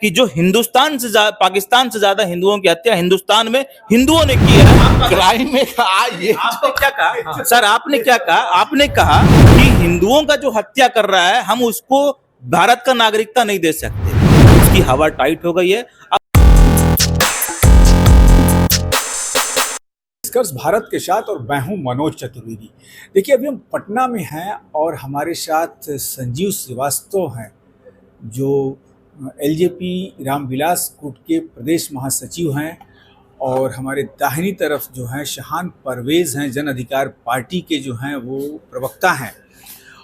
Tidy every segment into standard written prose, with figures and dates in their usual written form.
कि जो हिंदुस्तान से पाकिस्तान से ज्यादा हिंदुओं की हत्या हिंदुस्तान में हिंदुओं ने की है। क्राइम में ये आपने क्या कहा सर? आपने क्या कहा? आपने कहा कि हिंदुओं का जो हत्या कर रहा है हम उसको भारत का नागरिकता नहीं दे सकते। उसकी हवा टाइट हो गई है। निष्कर्ष भारत के साथ और मैं हूं मनोज चतुर्वेदी। देखिए, अभी हम पटना में हैं और हमारे साथ संजीव श्रीवास्तव हैं जो एलजेपी रामविलास गुट के प्रदेश महासचिव हैं, और हमारे दाहिनी तरफ जो हैं शहान परवेज हैं, जन अधिकार पार्टी के जो हैं वो प्रवक्ता हैं।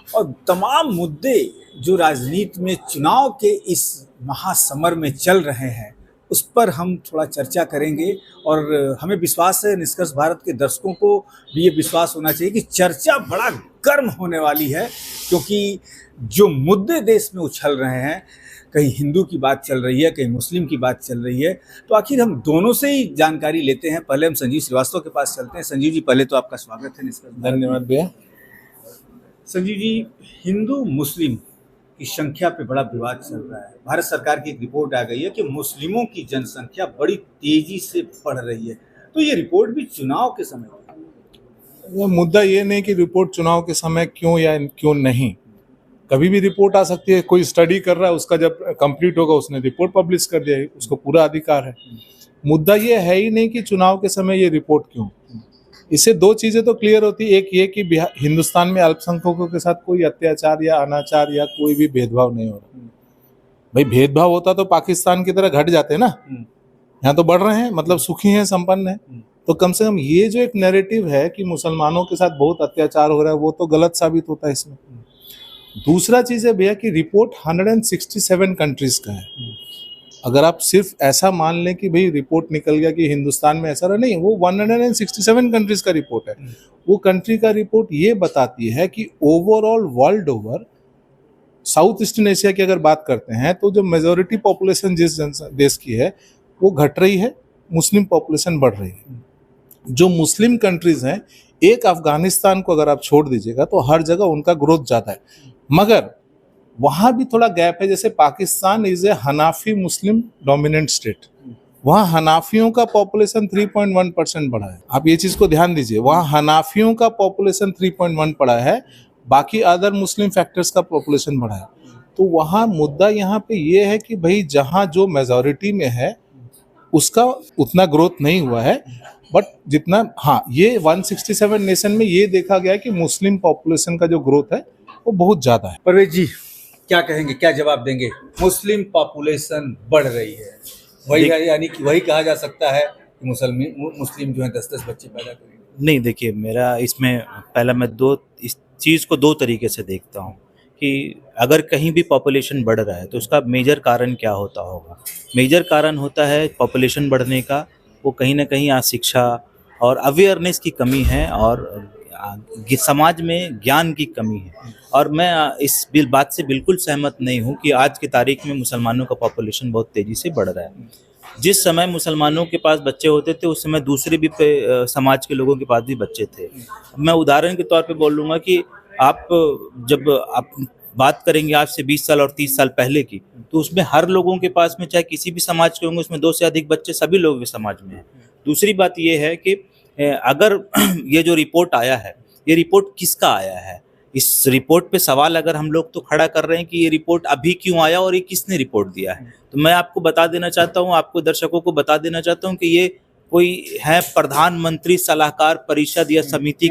और तमाम मुद्दे जो राजनीति में चुनाव के इस महासमर में चल रहे हैं उस पर हम थोड़ा चर्चा करेंगे। और हमें विश्वास है, निष्कर्ष भारत के दर्शकों को भी ये विश्वास होना चाहिए कि चर्चा बड़ा गर्म होने वाली है, क्योंकि जो मुद्दे देश में उछल रहे हैं, कहीं हिंदू की बात चल रही है, कहीं मुस्लिम की बात चल रही है, तो आखिर हम दोनों से ही जानकारी लेते हैं। पहले हम संजीव श्रीवास्तव के पास चलते हैं। संजीव जी, पहले तो आपका स्वागत है निष्कर्ष। धन्यवाद भैया। संजीव जी, हिंदू मुस्लिम की संख्या पे बड़ा विवाद चल रहा है। भारत सरकार की एक रिपोर्ट आ गई है कि मुस्लिमों की जनसंख्या बड़ी तेजी से बढ़ रही है, तो ये रिपोर्ट भी चुनाव के समय। मुद्दा ये नहीं कि रिपोर्ट चुनाव के समय क्यों या क्यों नहीं, कभी भी रिपोर्ट आ सकती है। कोई स्टडी कर रहा है, उसका जब कंप्लीट होगा उसने रिपोर्ट पब्लिश कर दिया, उसको पूरा अधिकार है। मुद्दा ये है ही नहीं कि चुनाव के समय ये रिपोर्ट क्यों। इससे दो चीजें तो क्लियर होती है। एक ये कि हिंदुस्तान में अल्पसंख्यकों के साथ कोई अत्याचार या अनाचार या कोई भी भेदभाव नहीं हो रहा। भाई, भेदभाव होता तो पाकिस्तान की तरह घट जाते ना। यहाँ तो बढ़ रहे हैं, मतलब सुखी हैं, संपन्न हैं। तो कम से कम ये जो एक नैरेटिव है कि मुसलमानों के साथ बहुत अत्याचार हो रहा है, वो तो गलत साबित होता है इसमें। दूसरा चीज है भैया कि रिपोर्ट 167 कंट्रीज का है। अगर आप सिर्फ ऐसा मान लें कि भाई रिपोर्ट निकल गया कि हिंदुस्तान में ऐसा रहा, नहीं, वो 167 कंट्रीज का रिपोर्ट है। वो कंट्री का रिपोर्ट ये बताती है कि overall world over south eastern Asia की अगर बात करते हैं तो जो मेजोरिटी पॉपुलेशन जिस देश की है वो घट रही है, मुस्लिम पॉपुलेशन बढ़ रही है। जो मुस्लिम कंट्रीज हैं, एक अफगानिस्तान को अगर आप छोड़ दीजिएगा तो हर जगह उनका ग्रोथ ज्यादा है, मगर वहां भी थोड़ा गैप है। जैसे Pakistan is a Hanafi Muslim dominant state, वहां हनाफियों का पॉपुलेशन 3.1% बढ़ा है। आप ये चीज को ध्यान दीजिए, वहां हनाफियों का पॉपुलेशन 3.1 बढ़ा है, बाकी अदर मुस्लिम फैक्टर्स का पॉपुलेशन बढ़ा है। तो वहां मुद्दा यहाँ पे ये है कि भाई जहां जो मेजॉरिटी में है उसका उतना ग्रोथ नहीं हुआ है, बट जितना, हाँ, ये 167 नेशन में ये देखा गया है कि मुस्लिम पॉपुलेशन का जो ग्रोथ है वो बहुत ज्यादा है। परवेज जी, क्या कहेंगे, क्या जवाब देंगे? मुस्लिम पॉपुलेशन बढ़ रही है, वही है, यानी कि वही कहा जा सकता है कि मुस्लिम जो है 10-10 बच्चे पैदा करेंगे? नहीं, देखिए, मेरा इसमें पहला मैं इस चीज को दो तरीके से देखता हूँ कि अगर कहीं भी पॉपुलेशन बढ़ रहा है तो उसका मेजर कारण क्या होता होगा। मेजर कारण होता है पॉपुलेशन बढ़ने का, वो कहीं ना कहीं अशिक्षा और अवेयरनेस की कमी है और समाज में ज्ञान की कमी है। और मैं इस बात से बिल्कुल सहमत नहीं हूँ कि आज की तारीख में मुसलमानों का पॉपुलेशन बहुत तेज़ी से बढ़ रहा है। जिस समय मुसलमानों के पास बच्चे होते थे उस समय दूसरे भी समाज के लोगों के पास भी बच्चे थे। मैं उदाहरण के तौर पे बोलूँगा कि जब आप बात करेंगे आज से 20 साल और 30 साल पहले की, तो उसमें हर लोगों के पास में, चाहे किसी भी समाज के होंगे, उसमें 2 से अधिक बच्चे सभी लोगों के समाज में हैं। दूसरी बात ये है कि अगर ये जो रिपोर्ट आया है, ये रिपोर्ट किसका आया है? इस रिपोर्ट पे सवाल अगर हम लोग तो खड़ा कर रहे हैं कि ये रिपोर्ट अभी क्यों आया और ये किसने रिपोर्ट दिया है, तो मैं आपको बता देना चाहता हूँ, आपको दर्शकों को बता देना चाहता हूँ कि ये कोई है प्रधानमंत्री सलाहकार परिषद या समिति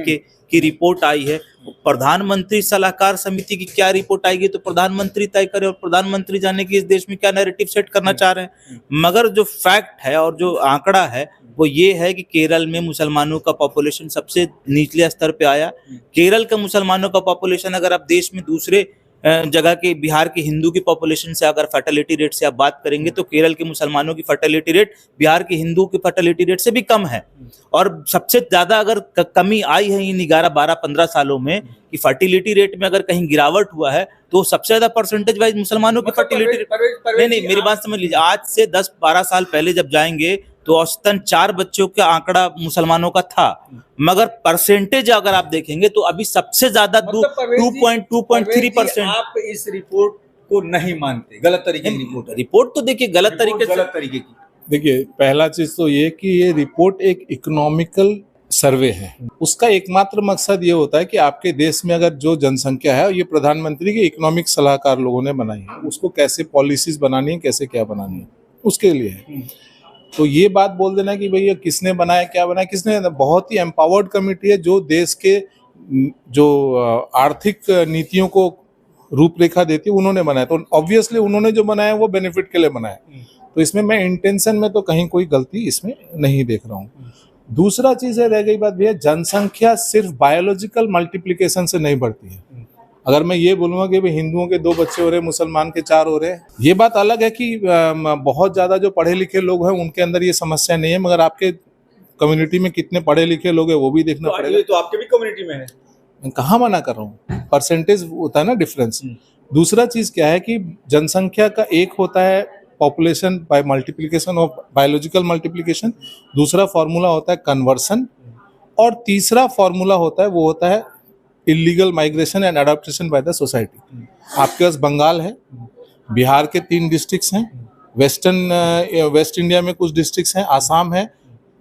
की रिपोर्ट आई है। प्रधानमंत्री सलाहकार समिति की क्या रिपोर्ट आएगी तो प्रधानमंत्री तय करे, और प्रधानमंत्री जाने की इस देश में क्या नैरेटिव सेट करना चाह रहे हैं। मगर जो फैक्ट है और जो आंकड़ा है वो ये है कि केरल में मुसलमानों का पॉपुलेशन सबसे निचले स्तर पे आया। केरल का मुसलमानों का पॉपुलेशन, अगर आप देश में दूसरे जगह के, बिहार के हिंदू की पॉपुलेशन से अगर फर्टिलिटी रेट से आप बात करेंगे तो केरल के मुसलमानों की फर्टिलिटी रेट बिहार के हिंदू की फर्टिलिटी रेट से भी कम है। और सबसे ज्यादा अगर कमी आई है इन 11-12-15 सालों में कि फर्टिलिटी रेट में अगर कहीं गिरावट हुआ है तो सबसे ज्यादा परसेंटेज वाइज मुसलमानों की फर्टिलिटी रेट। नहीं, मेरी बात समझ लीजिए, आज से 10-12 साल पहले जब जाएंगे तो औसतन 4 बच्चों का आंकड़ा मुसलमानों का था, मगर परसेंटेज अगर आप देखेंगे तो अभी सबसे ज्यादा 2.3%। आप इस रिपोर्ट को नहीं मानते, गलत तरीके की रिपोर्ट है। रिपोर्ट तो देखिए गलत रिपोर्ट तरीके से, गलत तरीके की। देखिए, पहला चीज तो ये कि ये रिपोर्ट एक इकोनॉमिकल सर्वे है। उसका एकमात्र मकसद ये होता है कि आपके देश में अगर जो जनसंख्या है, ये प्रधानमंत्री के इकोनॉमिक सलाहकार लोगों ने बनाई है, उसको कैसे पॉलिसीज बनानी है, कैसे क्या बनानी है, उसके लिए है। तो ये बात बोल देना कि भैया किसने बनाया, क्या बनाया, किसने, बहुत ही एम्पावर्ड कमेटी है जो देश के जो आर्थिक नीतियों को रूपरेखा देती है, उन्होंने बनाया। तो ऑब्वियसली उन्होंने जो बनाया वो बेनिफिट के लिए बनाया। तो इसमें मैं इंटेंशन में तो कहीं कोई गलती इसमें नहीं देख रहा हूँ। दूसरा चीज है, रह गई बात भैया, जनसंख्या सिर्फ बायोलॉजिकल मल्टीप्लिकेशन से नहीं बढ़ती है। अगर मैं ये बोलूंगा कि भाई हिंदुओं के 2 बच्चे हो रहे, मुसलमान के 4 हो रहे, ये बात अलग है कि बहुत ज्यादा जो पढ़े लिखे लोग हैं उनके अंदर ये समस्या नहीं है, मगर आपके कम्युनिटी में कितने पढ़े लिखे लोग हैं वो भी देखना पड़ेगा। तो आपके भी कम्युनिटी में है। मैं कहाँ मना कर रहा हूँ, परसेंटेज होता है ना डिफरेंस। दूसरा चीज क्या है कि जनसंख्या का एक होता है पॉपुलेशन बाय मल्टीप्लिकेशन और बायोलॉजिकल मल्टीप्लिकेशन, दूसरा फॉर्मूला होता है कन्वर्सन, और तीसरा फॉर्मूला होता है वो होता है illegal migration and adaptation by the society. आपके पास बंगाल है, बिहार के 3 डिस्ट्रिक्ट्स हैं, वेस्ट इंडिया में कुछ डिस्ट्रिक्ट्स हैं, आसाम है।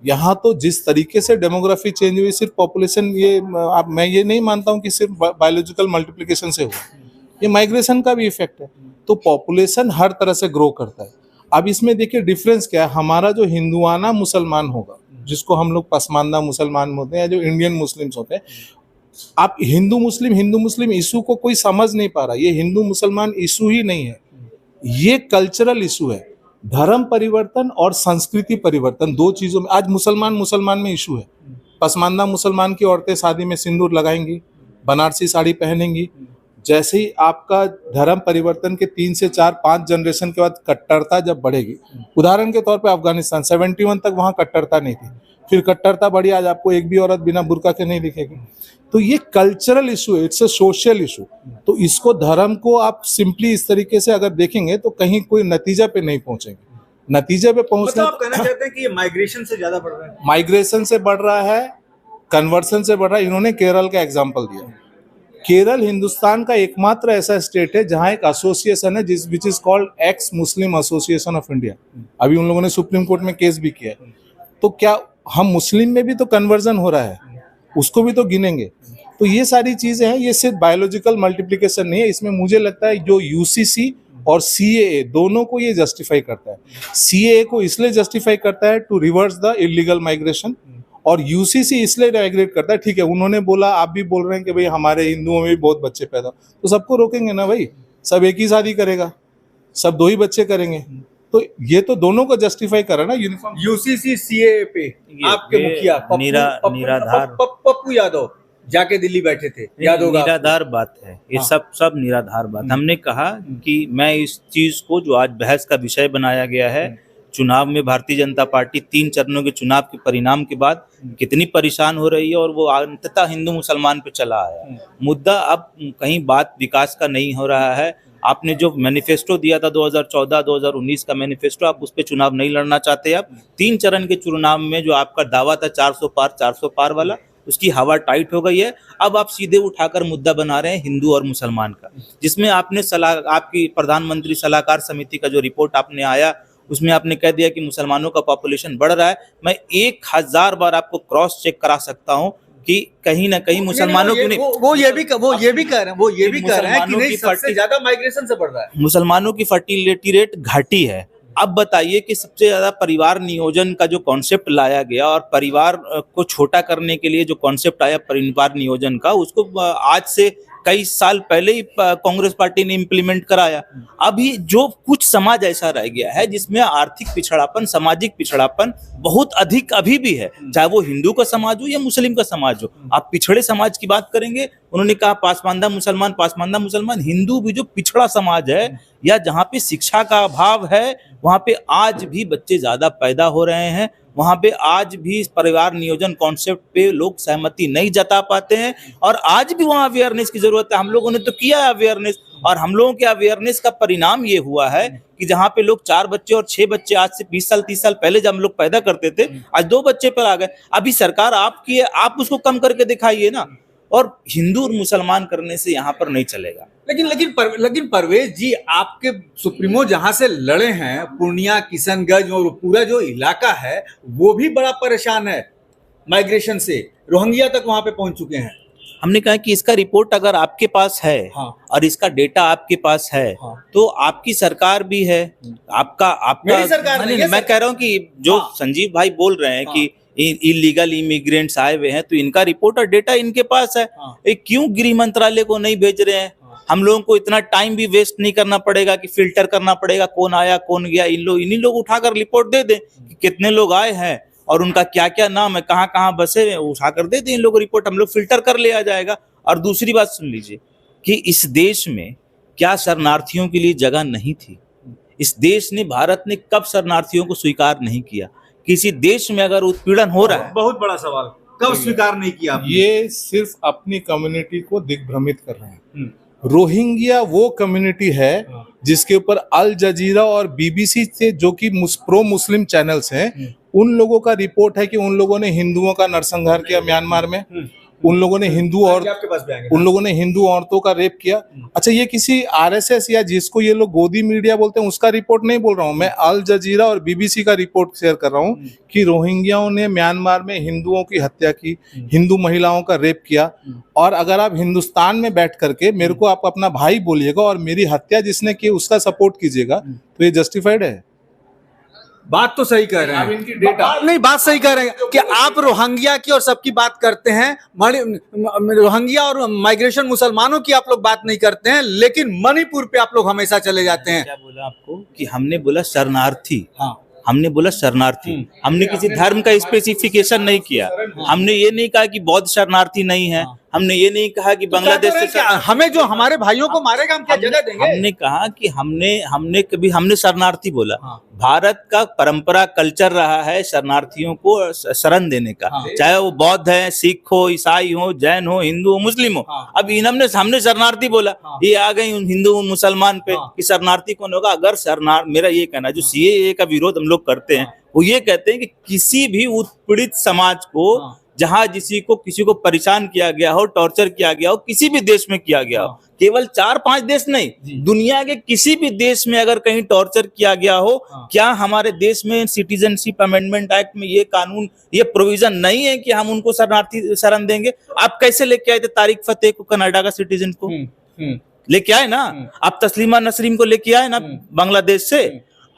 यहाँ तो जिस तरीके से डेमोग्राफी चेंज हुई, सिर्फ पॉपुलेशन, ये मैं ये नहीं मानता हूँ कि सिर्फ बायोलॉजिकल मल्टीप्लिकेशन से हुआ, ये माइग्रेशन का भी इफेक्ट है। तो पॉपुलेशन हर तरह से ग्रो करता है। अब इसमें देखिए डिफरेंस क्या है, हमारा जो हिंदुआना मुसलमान होगा, जिसको हम लोग पसमानदा मुसलमान होते हैं, या जो इंडियन मुस्लिम्स होते हैं, आप हिंदू मुस्लिम इशू को कोई समझ नहीं पा रहा। ये हिंदू मुसलमान इशू ही नहीं है, ये कल्चरल इशू है। धर्म परिवर्तन और संस्कृति परिवर्तन, 2 चीजों में आज मुसलमान में इशू है। पसमानदा मुसलमान की औरतें शादी में सिंदूर लगाएंगी, बनारसी साड़ी पहनेंगी। जैसे ही आपका धर्म परिवर्तन के 3 से 4 5 जनरेशन के बाद कट्टरता जब बढ़ेगी, उदाहरण के तौर पे अफगानिस्तान 71 तक वहां कट्टरता नहीं थी, फिर कट्टरता बढ़ी, आज आपको एक भी औरत बिना बुर्का के नहीं दिखेगी। तो ये कल्चरल इशू है, इट्स अ सोशल इशू। तो इसको, धर्म को आप सिंपली इस तरीके से अगर देखेंगे तो कहीं कोई नतीजा पे नहीं पहुंचेंगे। नतीजे पे पहुंचना, मतलब आप कहना चाहते हैं कि ये माइग्रेशन से ज्यादा बढ़ रहा है? माइग्रेशन से बढ़ रहा है, कन्वर्सन से बढ़ रहा है। इन्होंने केरल का एग्जाम्पल दिया। केरल हिंदुस्तान का एकमात्र ऐसा स्टेट है जहां एक एसोसिएशन है which is called x Muslim association of India. अभी उन लोगों ने सुप्रीम कोर्ट में केस भी किया है। तो क्या हम मुस्लिम में भी तो कन्वर्जन हो रहा है, उसको भी तो गिनेंगे। तो ये सारी चीजें हैं, ये सिर्फ बायोलॉजिकल मल्टीप्लिकेशन नहीं है। इसमें मुझे लगता है जो यूसीसी और सीएए दोनों को ये जस्टिफाई करता है। सीएए को इसलिए जस्टिफाई करता है to reverse the illegal migration, और यूसीसी इसलिए रेगुलेट करता है, ठीक है उन्होंने बोला, आप भी बोल रहे हैं कि भाई हमारे हिंदुओं में भी बहुत बच्चे पैदा, तो सबको रोकेंगे ना भाई, सब एक ही शादी करेगा, सब 2 ही बच्चे करेंगे। तो ये तो दोनों को जस्टिफाई कर रहा है ना यूनिफॉर्म। यूसीसी सीएए पे आपके मुखिया पप्पू यादव जाके दिल्ली बैठे थे, याद होगा? निराधार बात है ये, सब निराधार बात। हमने कहा कि मैं इस चीज को जो आज बहस का विषय बनाया गया है, चुनाव में भारतीय जनता पार्टी 3 चरणों के चुनाव के परिणाम के बाद कितनी परेशान हो रही है, और वो अंततः हिंदू मुसलमान पे चला आया। मुद्दा अब कहीं बात विकास का नहीं हो रहा है। आपने जो मैनिफेस्टो दिया था 2014-2019 का मैनिफेस्टो, आप उस पर चुनाव नहीं लड़ना चाहते। आप 3 चरण के चुनाव में जो आपका दावा था 400 पार वाला, उसकी हवा टाइट हो गई है। अब आप सीधे उठाकर मुद्दा बना रहे हैं हिंदू और मुसलमान का, जिसमें आपने आपकी प्रधानमंत्री सलाहकार समिति का जो रिपोर्ट आपने आया, उसमें आपने कह दिया कि मुसलमानों का पॉपुलेशन बढ़ रहा है। मैं 1000 बार आपको क्रॉस चेक करा सकता हूं कि कहीं ना कहीं मुसलमानों की वो ये भी कह रहे हैं कि नहीं, सबसे ज्यादा माइग्रेशन से बढ़ रहा है। मुसलमानों की फर्टिलिटी रेट घटी है। अब बताइए कि सबसे ज्यादा परिवार नियोजन का जो कॉन्सेप्ट लाया गया, और परिवार को छोटा करने के लिए जो कॉन्सेप्ट आया परिवार नियोजन का, उसको आज से कई साल पहले ही कांग्रेस पार्टी ने इम्प्लीमेंट कराया। अभी जो कुछ समाज ऐसा रह गया है जिसमें आर्थिक पिछड़ापन, सामाजिक पिछड़ापन बहुत अधिक अभी भी है, चाहे वो हिंदू का समाज हो या मुस्लिम का समाज हो। आप पिछड़े समाज की बात करेंगे, उन्होंने कहा पासमानदा मुसलमान, हिंदू भी जो पिछड़ा समाज है, या जहाँ पे शिक्षा का अभाव है, वहाँ पे आज भी बच्चे ज्यादा पैदा हो रहे हैं, वहाँ पे आज भी परिवार नियोजन कॉन्सेप्ट पे लोग सहमति नहीं जता पाते हैं, और आज भी वहाँ अवेयरनेस की जरूरत है। हम लोगों ने तो किया है अवेयरनेस, और हम लोगों के अवेयरनेस का परिणाम ये हुआ है कि जहाँ पे लोग 4 बच्चे और 6 बच्चे आज से 20 साल 30 साल पहले जब हम लोग पैदा करते थे, आज 2 बच्चे पर आ गए। अभी सरकार आपकी है, आप उसको कम करके दिखाइए ना। और हिंदू और मुसलमान करने से यहाँ पर नहीं चलेगा। लेकिन परवेज जी, आपके सुप्रीमो जहां से लड़े हैं, पूर्णिया, किशनगंज और पूरा जो इलाका है वो भी बड़ा परेशान है माइग्रेशन से, रोहिंग्या तक वहां पे पहुंच चुके हैं। हमने कहा कि इसका रिपोर्ट अगर आपके पास है हाँ। और इसका डेटा आपके पास है, हाँ। तो आपकी सरकार भी है, आपका मेरी सरकार नहीं है, मैं कह रहा हूँ कि जो हाँ। संजीव भाई बोल रहे हैं कि इलीगल इमिग्रेंट्स आए हुए हैं, तो इनका रिपोर्ट और डेटा इनके पास है। हाँ। क्यों गृह मंत्रालय को नहीं भेज रहे हैं? हम लोगों को इतना टाइम भी वेस्ट नहीं करना पड़ेगा कि फिल्टर करना पड़ेगा कौन आया कौन गया। इन्हीं लोग उठाकर रिपोर्ट दे दें कि कितने लोग आए हैं और उनका क्या क्या नाम है, कहाँ कहाँ बसे हैं, उठाकर दे दें इन लोग रिपोर्ट, हम लोग फिल्टर कर लिया जाएगा। और दूसरी बात सुन लीजिए कि इस देश में क्या शरणार्थियों के लिए जगह नहीं थी? इस देश ने, भारत ने कब शरणार्थियों को स्वीकार नहीं किया? किसी देश में अगर उत्पीड़न हो रहा है, बहुत बड़ा सवाल, कब स्वीकार नहीं किया आपने? ये सिर्फ अपनी कम्युनिटी को दिग्भ्रमित कर रहे हैं। रोहिंग्या वो कम्युनिटी है जिसके ऊपर अल जजीरा और बीबीसी से, जो कि प्रो मुस्लिम चैनल्स हैं, उन लोगों का रिपोर्ट है कि उन लोगों ने हिंदुओं का नरसंहार किया म्यांमार में, उन लोगों ने आपके पास भी आएंगे। उन लोगों ने हिंदू औरतों का रेप किया। अच्छा, ये किसी आरएसएस या जिसको ये लोग गोदी मीडिया बोलते हैं उसका रिपोर्ट नहीं बोल रहा हूँ मैं, अल जजीरा और बीबीसी का रिपोर्ट शेयर कर रहा हूँ कि रोहिंग्याओं ने म्यांमार में हिंदुओं की हत्या की, हिंदू महिलाओं का रेप किया। और अगर आप हिंदुस्तान में बैठ करके मेरे को आप अपना भाई बोलिएगा और मेरी हत्या जिसने की उसका सपोर्ट कीजिएगा, तो ये जस्टिफाइड है? बात तो सही कह रहे हैं, नहीं बात सही कह रहे हैं कि आप रोहिंग्या की और सबकी बात करते हैं, रोहिंग्या और माइग्रेशन मुसलमानों की आप लोग बात नहीं करते हैं, लेकिन मणिपुर पे आप लोग हमेशा चले जाते हैं। क्या बोला आपको कि हमने बोला शरणार्थी? हाँ। हमने बोला शरणार्थी, हमने किसी धर्म का स्पेसिफिकेशन नहीं किया। हमने ये नहीं कहा कि बौद्ध शरणार्थी नहीं है, हमने ये नहीं कहा कि बांग्लादेश से हमें जो हमारे भाइयों को मारेगा हम क्या जगह देंगे? हमने कहा कि हमने शरणार्थी बोला। भारत का परंपरा कल्चर रहा है शरणार्थियों को शरण देने का, चाहे वो बौद्ध है, सिख हो, ईसाई हो, जैन हो, हिंदू हो, मुस्लिम हो। अब हमने शरणार्थी बोला, ये आ गई हिंदू मुसलमान पे कि शरणार्थी कौन होगा? अगर मेरा ये कहना, जो सीएए का विरोध हम लोग करते हैं, वो ये कहते हैं कि किसी भी उत्पीड़ित समाज को, जहां किसी को परेशान किया गया हो, टॉर्चर किया गया हो, किसी भी देश में किया गया हो, केवल 4-5 देश नहीं, दुनिया के किसी भी देश में अगर कहीं टॉर्चर किया गया हो, क्या हमारे देश में सिटीजनशिप अमेंडमेंट एक्ट में ये कानून, ये प्रोविजन नहीं है कि हम उनको शरणार्थी शरण देंगे? आप कैसे लेके आए थे तारिक फतेह को, कनाडा का सिटीजन को लेके आए ना, आप तस्लीमा नसरीन को लेके आए ना बांग्लादेश से,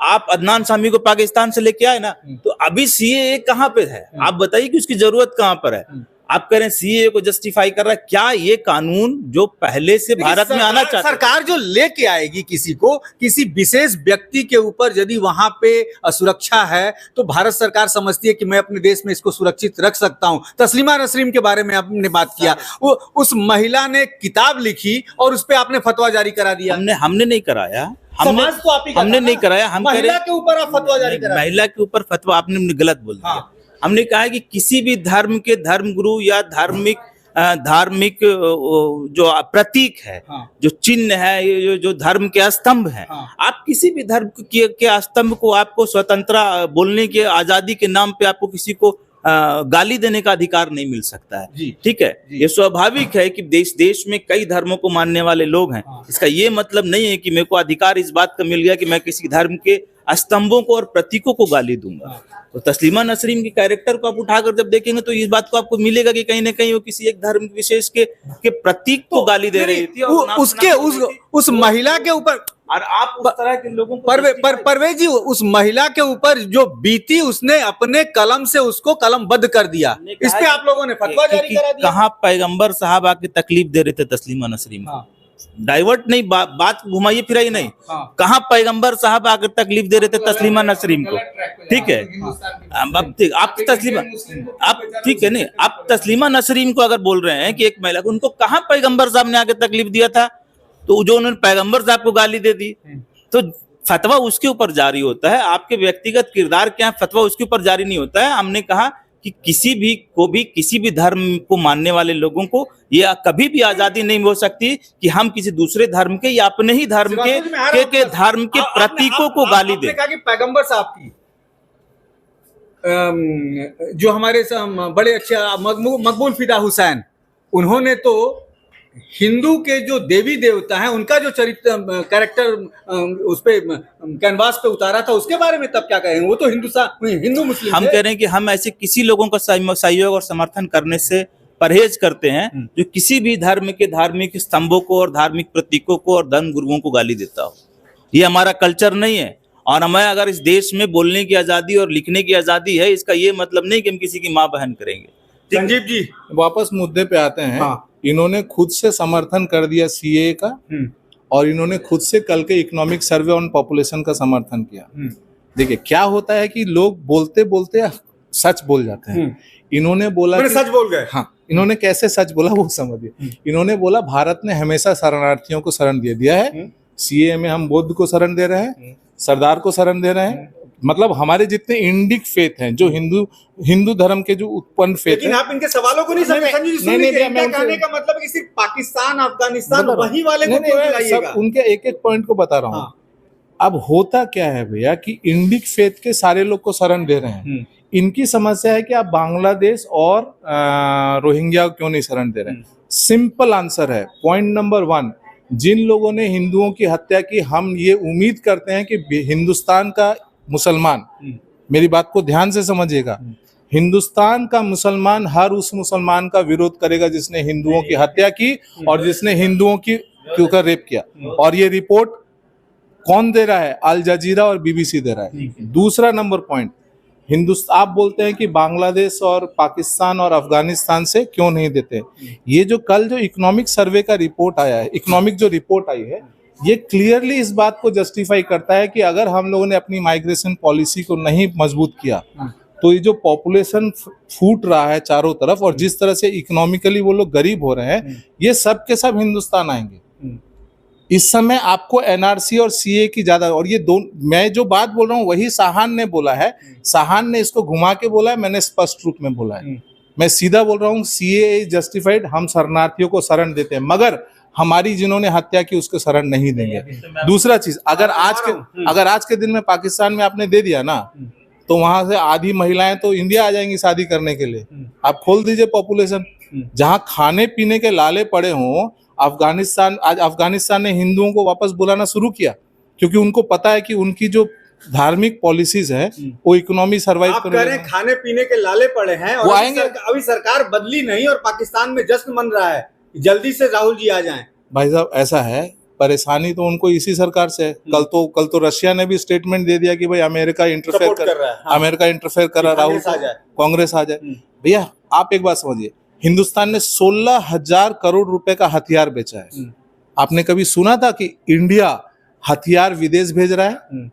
आप अदनान सामी को पाकिस्तान से लेके आए ना। तो अभी सीएए कहाँ पे है? आप बताइए कि उसकी जरूरत कहाँ पर है? आप कह रहे हैं सीएए को जस्टिफाई कर रहा है, क्या ये कानून जो पहले से भारत में आना चाहता है, सरकार जो लेके आएगी किसी को, किसी विशेष व्यक्ति के ऊपर यदि वहां पे असुरक्षा है, तो भारत सरकार समझती है कि मैं अपने देश में इसको सुरक्षित रख सकता हूं। तस्लीमा नसरीन के बारे में आपने बात किया, वो उस महिला ने किताब लिखी और उस पर आपने फतवा जारी करा दिया। हमने नहीं कराया, हमने नहीं कराया। हम महिला के ऊपर आप फतवा जारी करा, महिला के ऊपर फतवा आपने गलत बोल दिया। हमने कहा है कि किसी भी धर्म के धर्मगुरु या धार्मिक जो प्रतीक है, जो चिन्ह है, जो धर्म के स्तंभ है, आप किसी भी धर्म के स्तंभ को, आपको स्वतंत्रता बोलने के आजादी के नाम पे आपको किसी को गाली देने का अधिकार नहीं मिल सकता है। ठीक है, ये स्वाभाविक है कि देश में कई धर्मों को मानने वाले लोग हैं। इसका ये मतलब नहीं है कि मेरे को अधिकार इस बात का मिल गया कि मैं किसी धर्म के स्तंभों को और प्रतीकों को गाली दूंगा। तो तस्लीमा नसरीन के कैरेक्टर को आप उठाकर जब देखेंगे तो इस बात को आपको मिलेगा कि कहीं ना कहीं वो किसी एक धर्म विशेष के प्रतीक को गाली दे रही थी, उस महिला के ऊपर, और आप उस तरह के लोगों को परवेज जी, उस महिला के ऊपर जो बीती, उसने अपने कलम से उसको कलमबद्ध कर दिया। इस पे आप लोगों ने फतवा जारी करा दिया। कहाँ पैगंबर साहब आके तकलीफ दे रहे थे तस्लीमा नसरीन को? डाइवर्ट नहीं, बात घुमाइए फिराइए नहीं। कहाँ पैगंबर साहब आकर तकलीफ दे रहे थे तस्लीमा नसरीन को? ठीक है, आप तस्लीमा नसरीन को अगर बोल रहे हैं कि एक महिला को, उनको कहाँ पैगंबर साहब ने आकर तकलीफ दिया था? तो जो उन्होंने पैगंबर साहब को गाली दे दी, तो फतवा उसके ऊपर जारी होता है। आपके व्यक्तिगत किरदार क्या, फतवा उसके ऊपर जारी नहीं होता है। हमने कहा कि किसी भी धर्म को मानने वाले लोगों को ये कभी भी आजादी नहीं हो सकती कि हम किसी दूसरे धर्म के या अपने ही धर्म के धर्म के प्रतीकों को गाली दें। कहा कि पैगंबर साहब की जो हमारे बड़े अच्छे मकबूल फिदा हुसैन, उन्होंने तो हिंदू के जो देवी देवता हैं उनका जो चरित्र कैरेक्टर उस पे कैनवास पे उतारा था, उसके बारे में तब क्या कहेंगे? वो तो हिंदू मुस्लिम हम थे। कह रहे हैं कि हम ऐसे किसी लोगों का सहयोग और समर्थन करने से परहेज करते हैं जो किसी भी धर्म के धार्मिक स्तंभों को और धार्मिक प्रतीकों को और धर्म गुरुओं को गाली देता हो। ये हमारा कल्चर नहीं है। और हमें अगर इस देश में बोलने की आजादी और लिखने की आजादी है, इसका ये मतलब नहीं कि हम किसी की माँ बहन करेंगे। संजीव जी, वापस मुद्दे पे आते हैं। हाँ। इन्होंने खुद से समर्थन कर दिया सीए का, और इन्होंने खुद से कल के इकोनॉमिक सर्वे ऑन पॉपुलेशन का समर्थन किया। देखिए क्या होता है कि लोग बोलते बोलते सच बोल जाते हैं। इन्होंने बोला कि सच बोल गए। हाँ, इन्होंने कैसे सच बोला वो समझिए। इन्होंने बोला भारत ने हमेशा शरणार्थियों को शरण दे दिया है। सीए में हम बौद्ध को शरण दे रहे हैं, सरदार को शरण दे रहे हैं। मतलब हमारे जितने इंडिक फेथ हैं, जो हिंदू धर्म के जो उत्पन्न फेथ, लेकिन आप इनके सवालों को नहीं समझे संजीव जी। सुनिए, इनका कहने का मतलब है कि सिर्फ पाकिस्तान, अफगानिस्तान वही वाले को दिलाइएगा। उनके एक एक पॉइंट को बता रहा हूँ। हाँ। अब होता क्या है भैया कि इंडिक फेथ के सारे लोग को शरण दे रहे हैं। इनकी समस्या है कि आप बांग्लादेश और रोहिंग्या क्यों नहीं शरण दे रहे हैं। सिंपल आंसर है, पॉइंट नंबर 1, जिन लोगों ने हिंदुओं की हत्या की, हम ये उम्मीद करते हैं कि हिंदुस्तान का मुसलमान, मेरी बात को ध्यान से समझिएगा, हिंदुस्तान का मुसलमान हर उस मुसलमान का विरोध करेगा जिसने हिंदुओं की हत्या की और जिसने हिंदुओं की ऊपर रेप किया। और ये रिपोर्ट कौन दे रहा है? अल जजीरा और बीबीसी दे रहा है। दूसरा नंबर पॉइंट, हिंदुस्तान, आप बोलते हैं कि बांग्लादेश और पाकिस्तान और अफगानिस्तान से क्यों नहीं देते। ये जो कल जो इकोनॉमिक सर्वे का रिपोर्ट आया है, इकोनॉमिक जो रिपोर्ट आई है, ये क्लियरली इस बात को जस्टिफाई करता है कि अगर हम लोगों ने अपनी माइग्रेशन पॉलिसी को नहीं मजबूत किया तो ये जो पॉपुलेशन फूट रहा है चारों तरफ और जिस तरह से इकोनॉमिकली वो लोग गरीब हो रहे हैं, ये सब के सब हिंदुस्तान आएंगे। इस समय आपको एनआरसी और सीए की ज्यादा, और ये दो, मैं जो बात बोल रहा हूँ वही साहान ने बोला है। साहान ने इसको घुमा के बोला है, मैंने स्पष्ट रूप में बोला है। मैं सीधा बोल रहा हूँ, सीए इज जस्टिफाइड, हम शरणार्थियों को शरण देते हैं, मगर हमारी जिन्होंने हत्या की उसको शरण नहीं देंगे। दूसरा चीज, अगर आज के दिन में पाकिस्तान में आपने दे दिया ना, तो वहां से आधी महिलाएं तो इंडिया आ जाएंगी शादी करने के लिए। आप खोल दीजिए पॉपुलेशन, जहां खाने पीने के लाले पड़े हों। आज अफगानिस्तान ने हिंदुओं को वापस बुलाना शुरू किया क्योंकि उनको पता है कि उनकी जो धार्मिक पॉलिसीज है वो इकोनॉमी सर्वाइव आप कह रहे हैं खाने पीने के लाले पड़े हैं और अभी सरकार बदली नहीं और पाकिस्तान में जश्न मन रहा है, जल्दी से राहुल जी आ जाएं। भाई साहब ऐसा है, परेशानी तो उनको इसी सरकार से है। कल तो रशिया ने भी स्टेटमेंट दे दिया कि भाई अमेरिका इंटरफेयर कर रहा है। हाँ। अमेरिका इंटरफेयर कर रहा है, राहुल कांग्रेस आ जाए। भैया आप एक बात समझिए, हिंदुस्तान ने 16,000 करोड़ रुपए का हथियार बेचा है। आपने कभी सुना था कि इंडिया हथियार विदेश भेज रहा है?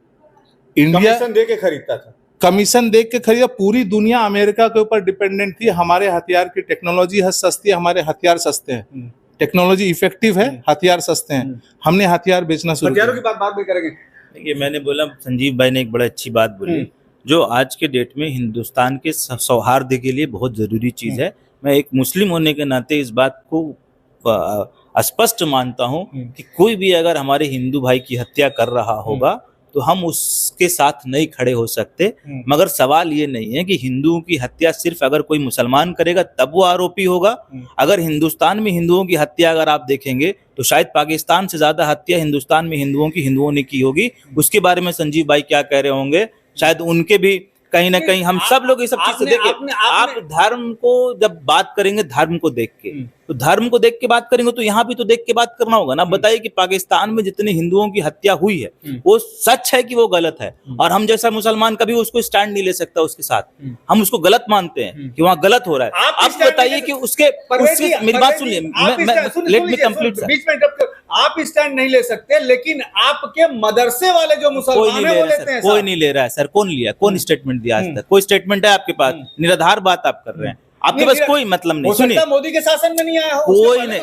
इंडिया कमीशन दे के खरीदता था, कमीशन देख के खरीदा। पूरी दुनिया अमेरिका के ऊपर डिपेंडेंट थी। हमारे हथियार की टेक्नोलॉजी है सस्ती है, हमारे हथियार सस्ते हैं, टेक्नोलॉजी इफेक्टिव है, हथियार सस्ते हैं, हमने हथियार बेचना शुरू किया। हथियारों की बात बाद में करेंगे। देखिए मैंने बोला, संजीव भाई ने एक बड़ा अच्छी बात बोली जो आज के डेट में हिंदुस्तान के सौहार्द के लिए बहुत जरूरी चीज है। मैं एक मुस्लिम होने के नाते इस बात को स्पष्ट मानता हूं कि कोई भी अगर हमारे हिंदू भाई की हत्या कर रहा होगा तो हम उसके साथ नहीं खड़े हो सकते। मगर सवाल ये नहीं है कि हिंदुओं की हत्या सिर्फ अगर कोई मुसलमान करेगा तब वो आरोपी होगा। अगर हिंदुस्तान में हिंदुओं की हत्या अगर आप देखेंगे तो शायद पाकिस्तान से ज्यादा हत्या हिंदुस्तान में हिंदुओं ने की होगी। उसके बारे में संजीव भाई क्या कह रहे होंगे, शायद उनके भी कहीं ना कहीं हम सब लोग ये सब चीज से देखिए। आप धर्म को जब बात करेंगे धर्म को देख के, तो धर्म को देख के बात करेंगे तो यहाँ भी तो देख के बात करना होगा ना। बताइए कि पाकिस्तान में जितने हिंदुओं की हत्या हुई है वो सच है कि वो गलत है, और हम जैसा मुसलमान कभी उसको स्टैंड नहीं ले सकता उसके साथ। हम उसको गलत मानते हैं कि वहाँ गलत हो रहा है। आप बताइए कि उसके मेरी बात सुनिए, लेट मी कंप्लीट। बीच में आप स्टैंड नहीं ले सकते, लेकिन आपके मदरसे वाले जो मुसलमान हैं वो लेते हैं। कोई नहीं ले रहा है सर। कौन लिया? कौन स्टेटमेंट दिया आज तक? कोई स्टेटमेंट है आपके पास? निराधार बात आप कर रहे हैं, आपके पास कोई मतलब नहीं। सुनिए, मोदी के शासन में नहीं आया हो, कोई नहीं।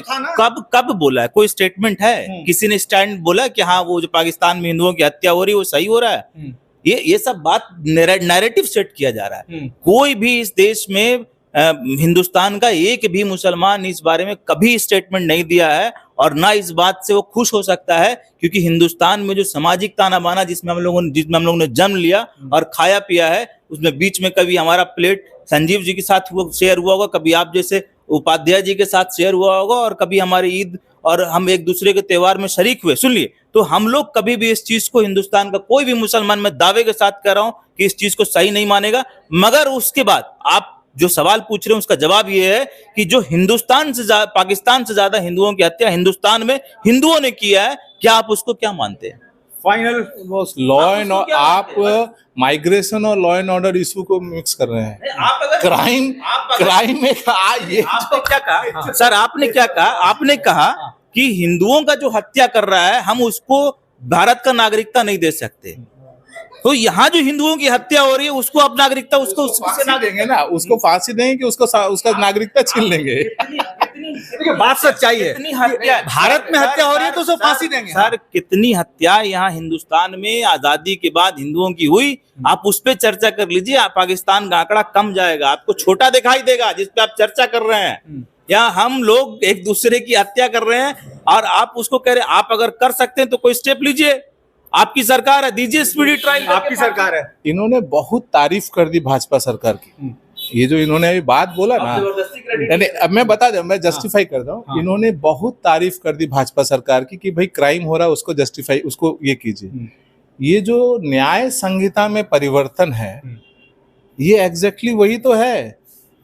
कब बोला है? कोई स्टेटमेंट है? किसी ने स्टैंड बोला कि हाँ वो जो पाकिस्तान में हिंदुओं की हत्या हो रही है वो सही हो रहा है? ये सब बात नैरेटिव सेट किया जा रहा है। कोई भी इस देश में हिंदुस्तान का एक भी मुसलमान इस बारे में कभी स्टेटमेंट नहीं दिया है, और ना इस बात से वो खुश हो सकता है, क्योंकि हिंदुस्तान में जो सामाजिक ताना बाना जिसमें हम लोगों ने जन्म लिया और खाया पिया है, उसमें बीच में कभी हमारा प्लेट संजीव जी के साथ शेयर हुआ होगा, कभी आप जैसे उपाध्याय जी के साथ शेयर हुआ होगा और कभी हमारी ईद और हम एक दूसरे के त्योहार में शरीक हुए। सुनिए, तो हम लोग कभी भी इस चीज को, हिंदुस्तान का कोई भी मुसलमान, मैं दावे के साथ कह रहा हूं कि इस चीज को सही नहीं मानेगा। मगर उसके बाद आप जो सवाल पूछ रहे हैं उसका जवाब ये है कि जो हिंदुस्तान से पाकिस्तान से ज्यादा हिंदुओं की हत्या हिंदुस्तान में हिंदुओं ने किया है, क्या आप उसको क्या मानते हैं? फाइनल लॉ एंड आप माइग्रेशन और लॉ एंड ऑर्डर इशू को मिक्स कर रहे हैं। क्राइम में ये आपने क्या कहा सर? आपने क्या कहा? आपने कहा कि हिंदुओं का जो हत्या कर रहा है हम उसको भारत का नागरिकता नहीं दे सकते। तो यहाँ जो हिंदुओं की हत्या हो रही है उसको आप नागरिकता, उसको फांसी देंगे ना, उसको फांसी देंगे कि उसका नागरिकता छीन लेंगे। देखिए बात सच्चाई है, भारत में हत्या हो रही है तो उसको फांसी देंगे। सर कितनी हत्या यहाँ हिंदुस्तान में आजादी के बाद हिंदुओं की हुई, आप उस पर चर्चा कर लीजिए। आप पाकिस्तान का आंकड़ा कम जाएगा, आपको छोटा दिखाई देगा जिस पे आप चर्चा कर रहे हैं। या हम लोग एक दूसरे की हत्या कर रहे हैं और आप उसको कह रहे हैं आप अगर कर सकते हैं तो कोई स्टेप लीजिए, आपकी सरकार है, दीजिए स्पीडी ट्रायल, आपकी सरकार है। इन्होंने बहुत तारीफ कर दी भाजपा सरकार की। ये जो इन्होंने अभी बात बोला ना, अब मैं बता दूं, मैं जस्टिफाई करता हूँ। इन्होंने बहुत तारीफ कर दी भाजपा सरकार की कि भाई क्राइम हो रहा है उसको जस्टिफाई, उसको ये कीजिए। ये जो न्याय संहिता में परिवर्तन है ये एग्जैक्टली वही तो है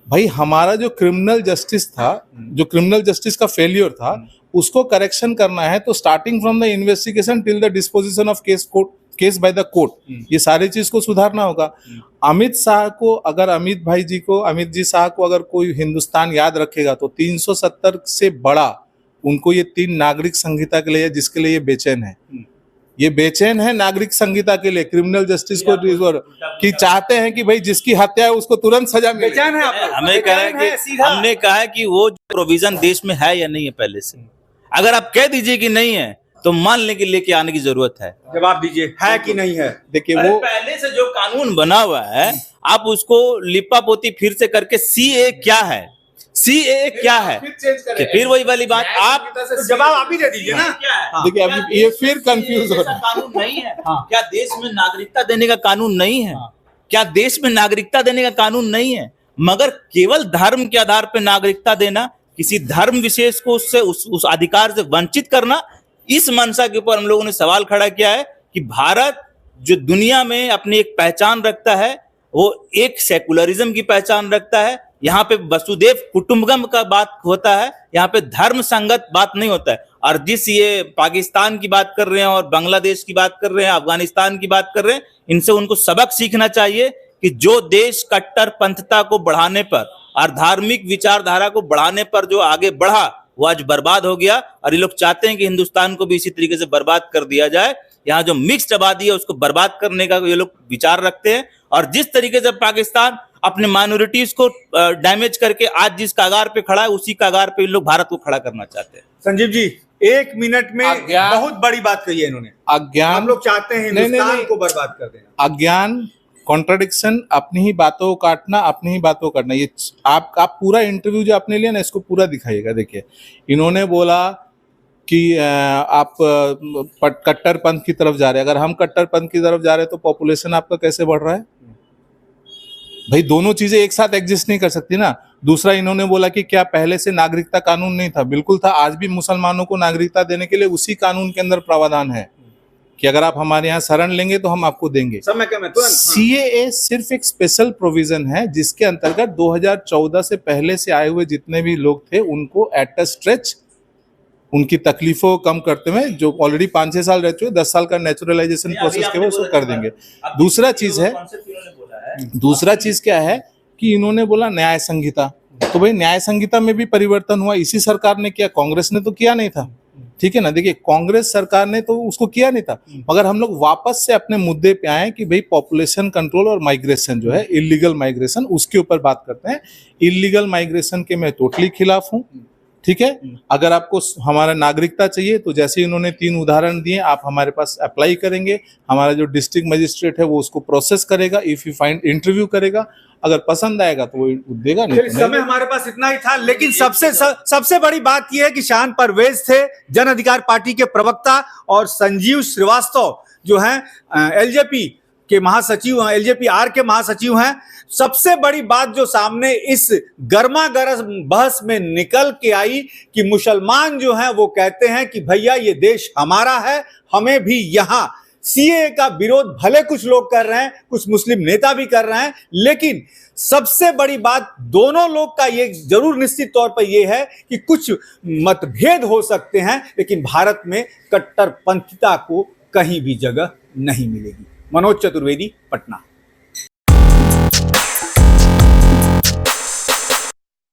भाई। हमारा जो क्रिमिनल जस्टिस था, जो क्रिमिनल जस्टिस का फेलियर था, उसको करेक्शन करना है तो starting from the investigation till the disposition of case by the court, ये सारी चीज को सुधारना होगा। अमित शाह को अगर अमित जी शाह को अगर कोई हिंदुस्तान याद रखेगा तो 370 से बड़ा उनको ये 3 नागरिक संहिता के लिए, जिसके लिए ये बेचैन है। ये बेचैन है नागरिक संहिता के लिए, क्रिमिनल जस्टिस को कि चाहते हैं कि भाई जिसकी हत्या है उसको तुरंत सजा मिले। बेचैन है आप? हमने कहा कि वो प्रोविजन देश में है या नहीं है पहले से। अगर आप कह दीजिए कि नहीं है तो मान लेके लेके आने की जरूरत है। जवाब दीजिए, है कि नहीं है? देखिए वो पहले से जो कानून बना हुआ है आप उसको लिपा पोती फिर से करके सीए क्या है, सीए क्या है, फिर वही वाली बात। आप जवाब आप ही दे दीजिए ना। देखिए अब ये फिर कंफ्यूज हो रहा है। कानून नहीं है क्या देश में नागरिकता देने का कानून नहीं है? क्या देश में नागरिकता देने का कानून नहीं है? मगर केवल धर्म के आधार पर नागरिकता देना, किसी धर्म विशेष को उससे उस अधिकार से वंचित करना, इस मंशा के ऊपर हम लोगों ने सवाल खड़ा किया है कि भारत जो दुनिया में अपनी एक पहचान रखता है वो एक सेकुलरिज्म की पहचान रखता है। यहाँ पे वसुदेव कुटुंबकम का बात होता है, यहाँ पे धर्म संगत बात नहीं होता है। और जिस ये पाकिस्तान की बात कर रहे हैं और बांग्लादेश की बात कर रहे हैं, अफगानिस्तान की बात कर रहे हैं, इनसे उनको सबक सीखना चाहिए कि जो देश कट्टरपंथता को बढ़ाने पर और धार्मिक विचारधारा को बढ़ाने पर जो आगे बढ़ा वो आज बर्बाद हो गया। और ये लोग चाहते हैं कि हिंदुस्तान को भी इसी तरीके से बर्बाद कर दिया जाए। यहाँ जो मिक्स्ड आबादी है उसको बर्बाद करने का ये लोग विचार रखते हैं। और जिस तरीके से पाकिस्तान अपने माइनॉरिटीज को डैमेज करके आज जिस कगार पे खड़ा है उसी कगार पे इन लोग भारत को खड़ा करना चाहते हैं। संजीव जी 1 मिनट में बहुत बड़ी बात कही है इन्होंने। अज्ञान, हम लोग चाहते हैं हिंदुस्तान को बर्बाद कर देना। अज्ञान, कॉन्ट्रडिक्शन, अपनी ही बातों को काटना, अपनी ही बातों को काटना। ये आप पूरा इंटरव्यू जो आपने लिया ना इसको पूरा दिखाइएगा। देखिए इन्होंने बोला कि आप कट्टरपंथ की तरफ जा रहे हैं। अगर हम कट्टरपंथ की तरफ जा रहे हैं तो पॉपुलेशन आपका कैसे बढ़ रहा है? भाई दोनों चीजें एक साथ एग्जिस्ट नहीं कर सकती ना। दूसरा इन्होंने बोला कि क्या पहले से नागरिकता कानून नहीं था? बिल्कुल था। आज भी मुसलमानों को नागरिकता देने के लिए उसी कानून के अंदर प्रावधान है कि अगर आप हमारे यहाँ शरण लेंगे तो हम आपको देंगे। सीएए सिर्फ एक स्पेशल प्रोविजन है जिसके अंतर्गत 2014 से पहले से आए हुए जितने भी लोग थे उनको एट अ स्ट्रेच उनकी तकलीफों को कम करते हुए, जो ऑलरेडी 5-6 साल रह चुके, 10 साल का नेचुरलाइजेशन प्रोसेस के वो उसको कर देंगे। दूसरा चीज क्या है कि इन्होंने बोला न्याय संहिता। तो भाई न्याय संहिता में भी परिवर्तन हुआ, इसी सरकार ने किया, कांग्रेस ने तो किया नहीं था। ठीक है ना। देखिए कांग्रेस सरकार ने तो उसको किया नहीं था। मगर हम लोग वापस से अपने मुद्दे पे आए कि भाई पॉपुलेशन कंट्रोल और माइग्रेशन जो है, इलीगल माइग्रेशन, उसके ऊपर बात करते हैं। इलीगल माइग्रेशन के मैं टोटली खिलाफ हूँ। ठीक है। अगर आपको हमारा नागरिकता चाहिए तो जैसे इन्होंने 3 उदाहरण दिए, आप हमारे पास अप्लाई करेंगे, हमारा जो डिस्ट्रिक्ट मजिस्ट्रेट है वो उसको प्रोसेस करेगा, इफ यू फाइंड इंटरव्यू करेगा, अगर पसंद आएगा तो वो देगा। नहीं समय हमारे पास इतना ही था। लेकिन सबसे बड़ी बात यह है कि शान परवेज थे जन अधिकार पार्टी के प्रवक्ता और संजीव श्रीवास्तव जो हैं एलजेपी के महासचिव हैं, LJP-R के महासचिव हैं। सबसे बड़ी बात जो सामने इस गर्मागर्म बहस में निकल के आई कि मुसलमान जो हैं वो कहते हैं कि भैया ये देश हमारा है, हमें भी यहां CAA का विरोध भले कुछ लोग कर रहे हैं, कुछ मुस्लिम नेता भी कर रहे हैं, लेकिन सबसे बड़ी बात दोनों लोग का ये जरूर निश्चित तौर पर यह है कि कुछ मतभेद हो सकते हैं, लेकिन भारत में कट्टरपंथिता को कहीं भी जगह नहीं मिलेगी। मनोज चतुर्वेदी, पटना।